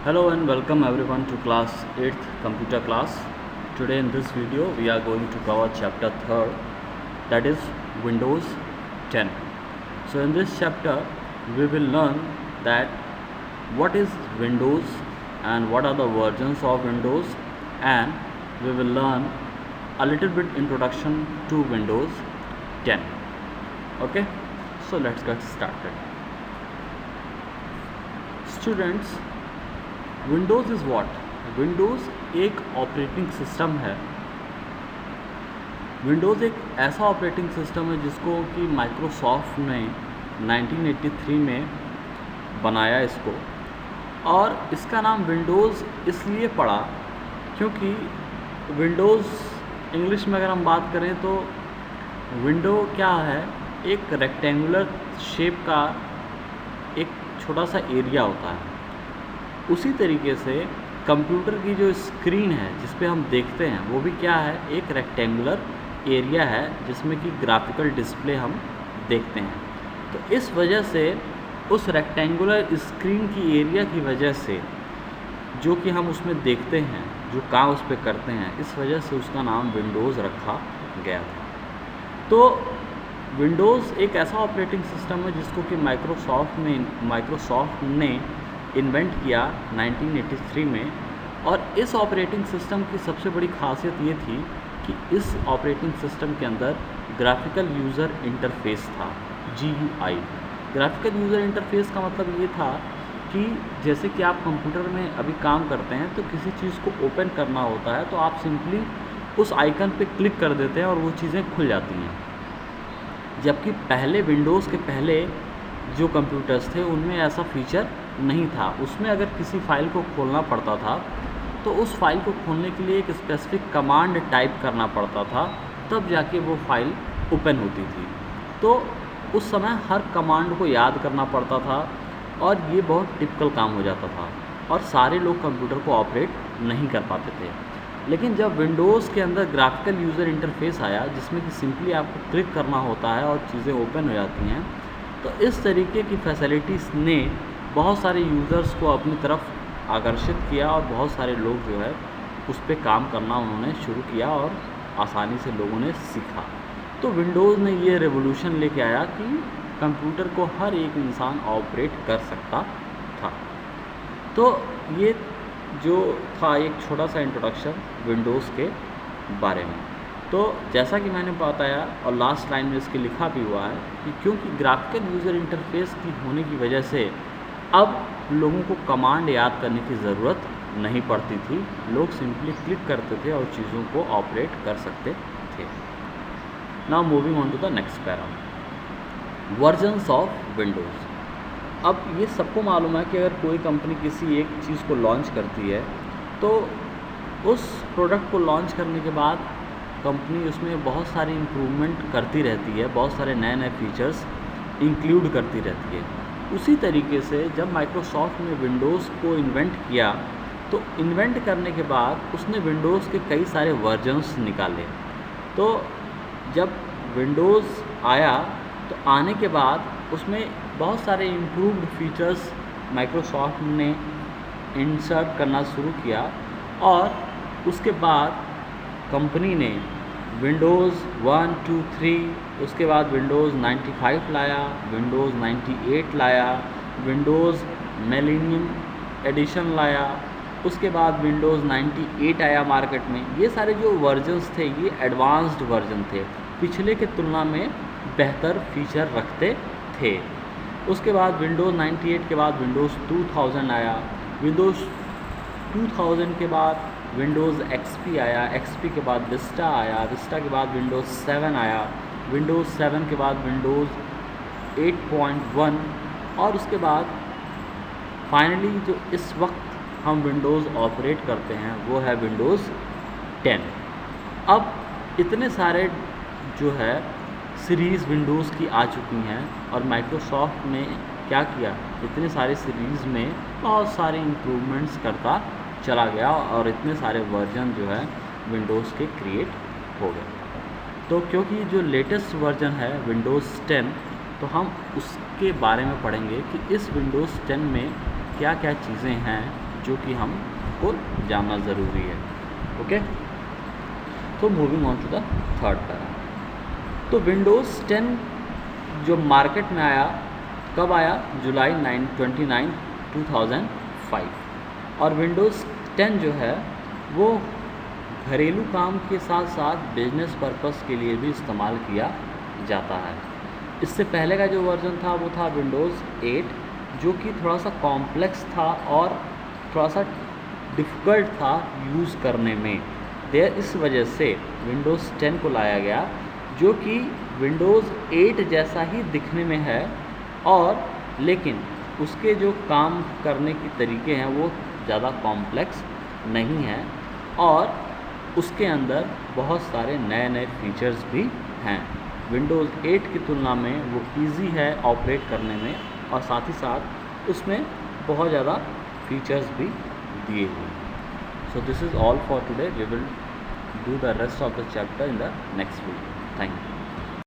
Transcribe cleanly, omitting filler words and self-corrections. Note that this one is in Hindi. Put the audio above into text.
Hello and welcome everyone to class 8th computer class. Today in this video we are going to cover chapter 3rd, that is Windows 10. So in this chapter we will learn that what is Windows and what are the versions of Windows, and we will learn a little bit introduction to Windows 10. Okay, so let's get started. Students, Windows is what? Windows एक ऑपरेटिंग सिस्टम है। विंडोज़ एक ऐसा ऑपरेटिंग सिस्टम है जिसको कि माइक्रोसॉफ्ट ने 1983 में बनाया इसको, और इसका नाम विंडोज़ इसलिए पड़ा क्योंकि विंडोज़ इंग्लिश में अगर हम बात करें तो विंडो क्या है, एक रेक्टेंगुलर शेप का एक छोटा सा एरिया होता है। उसी तरीके से कंप्यूटर की जो स्क्रीन है जिस पे हम देखते हैं वो भी क्या है, एक रेक्टेंगुलर एरिया है जिसमें कि ग्राफिकल डिस्प्ले हम देखते हैं। तो इस वजह से उस रेक्टेंगुलर स्क्रीन की एरिया की वजह से जो कि हम उसमें देखते हैं, जो काम उस पर करते हैं, इस वजह से उसका नाम विंडोज़ रखा गया था। तो विंडोज़ एक ऐसा ऑपरेटिंग सिस्टम है जिसको कि माइक्रोसॉफ्ट ने इन्वेंट किया 1983 में, और इस ऑपरेटिंग सिस्टम की सबसे बड़ी खासियत ये थी कि इस ऑपरेटिंग सिस्टम के अंदर ग्राफिकल यूज़र इंटरफेस था, GUI। ग्राफिकल यूज़र इंटरफेस का मतलब ये था कि जैसे कि आप कंप्यूटर में अभी काम करते हैं तो किसी चीज़ को ओपन करना होता है तो आप सिंपली उस आइकन पे क्लिक कर देते हैं और वो चीज़ें खुल जाती हैं। जबकि पहले विंडोज़ के पहले जो कंप्यूटर्स थे उनमें ऐसा फीचर नहीं था। उसमें अगर किसी फ़ाइल को खोलना पड़ता था तो उस फाइल को खोलने के लिए एक स्पेसिफिक कमांड टाइप करना पड़ता था, तब जाके वो फाइल ओपन होती थी। तो उस समय हर कमांड को याद करना पड़ता था और ये बहुत टिपिकल काम हो जाता था, और सारे लोग कंप्यूटर को ऑपरेट नहीं कर पाते थे। लेकिन जब विंडोज़ के अंदर ग्राफिकल यूज़र इंटरफेस आया जिसमें कि सिंपली आपको क्लिक करना होता है और चीज़ें ओपन हो जाती हैं, तो इस तरीके की फैसिलिटीज़ ने बहुत सारे यूज़र्स को अपनी तरफ आकर्षित किया और बहुत सारे लोग जो है उस पर काम करना उन्होंने शुरू किया और आसानी से लोगों ने सीखा। तो विंडोज़ ने ये रेवोल्यूशन लेके आया कि कंप्यूटर को हर एक इंसान ऑपरेट कर सकता था। तो ये जो था एक छोटा सा इंट्रोडक्शन विंडोज़ के बारे में। तो जैसा कि मैंने बताया और लास्ट लाइन में इसके लिखा भी हुआ है कि क्योंकि ग्राफिकल यूज़र इंटरफेस की होने की वजह से अब लोगों को कमांड याद करने की ज़रूरत नहीं पड़ती थी, लोग सिंपली क्लिक करते थे और चीज़ों को ऑपरेट कर सकते थे। Now moving on to the next para, versions of Windows. अब ये सबको मालूम है कि अगर कोई कंपनी किसी एक चीज़ को लॉन्च करती है तो उस प्रोडक्ट को लॉन्च करने के बाद कंपनी उसमें बहुत सारी इम्प्रूवमेंट करती रहती है, बहुत सारे नए नए फीचर्स इंक्लूड करती रहती है। उसी तरीके से जब माइक्रोसॉफ्ट ने विंडोज़ को इन्वेंट किया तो इन्वेंट करने के बाद उसने विंडोज़ के कई सारे वर्जन्स निकाले। तो जब विंडोज़ आया तो आने के बाद उसमें बहुत सारे इम्प्रूव्ड फीचर्स माइक्रोसॉफ्ट ने इंसर्ट करना शुरू किया, और उसके बाद कंपनी ने विंडोज़ 1, 2, 3, उसके बाद विंडोज़ 95 लाया, विंडोज़ 98 लाया, विंडोज़ मिलेनियम एडिशन लाया, उसके बाद विंडोज़ 98 आया मार्केट में। ये सारे जो वर्जन्स थे ये एडवांस्ड वर्जन थे, पिछले के तुलना में बेहतर फीचर रखते थे। उसके बाद विंडोज़ 98 के बाद विंडोज़ 2000 आया, विंडोज़ 2000 के बाद विंडोज़ XP आया, XP के बाद विस्टा आया, विस्टा के बाद विंडोज़ 7 आया, विंडोज़ 7 के बाद विंडोज़ 8.1, और उसके बाद फाइनली जो इस वक्त हम विंडोज़ ऑपरेट करते हैं वो है विंडोज़ 10। अब इतने सारे जो है सीरीज़ विंडोज़ की आ चुकी हैं, और माइक्रोसॉफ्ट ने क्या किया, इतने सारे सीरीज़ में बहुत सारे इम्प्रूवमेंट्स करता चला गया और इतने सारे वर्जन जो है विंडोज़ के क्रिएट हो गए। तो क्योंकि जो लेटेस्ट वर्जन है विंडोज़ 10, तो हम उसके बारे में पढ़ेंगे कि इस विंडोज़ 10 में क्या क्या चीज़ें हैं जो कि हमको जानना ज़रूरी है। ओके, तो moving on to the third para. तो विंडोज़ 10 जो मार्केट में आया, कब आया? जुलाई 29, 2005। और विंडोज़ 10 जो है वो घरेलू काम के साथ साथ बिजनेस पर्पस के लिए भी इस्तेमाल किया जाता है। इससे पहले का जो वर्ज़न था वो था विंडोज़ 8, जो कि थोड़ा सा कॉम्प्लेक्स था और थोड़ा सा डिफ़िकल्ट था यूज़ करने में। इस वजह से विंडोज़ 10 को लाया गया, जो कि विंडोज़ 8 जैसा ही दिखने में है, और लेकिन उसके जो काम करने के तरीके हैं वो ज़्यादा कॉम्प्लेक्स नहीं हैं, और उसके अंदर बहुत सारे नए नए फीचर्स भी हैं। विंडोज़ 8 की तुलना में वो इजी है ऑपरेट करने में, और साथ ही साथ उसमें बहुत ज़्यादा फीचर्स भी दिए हुए हैं। So this is all for today. We will do the rest of the chapter in the next video. Thank you.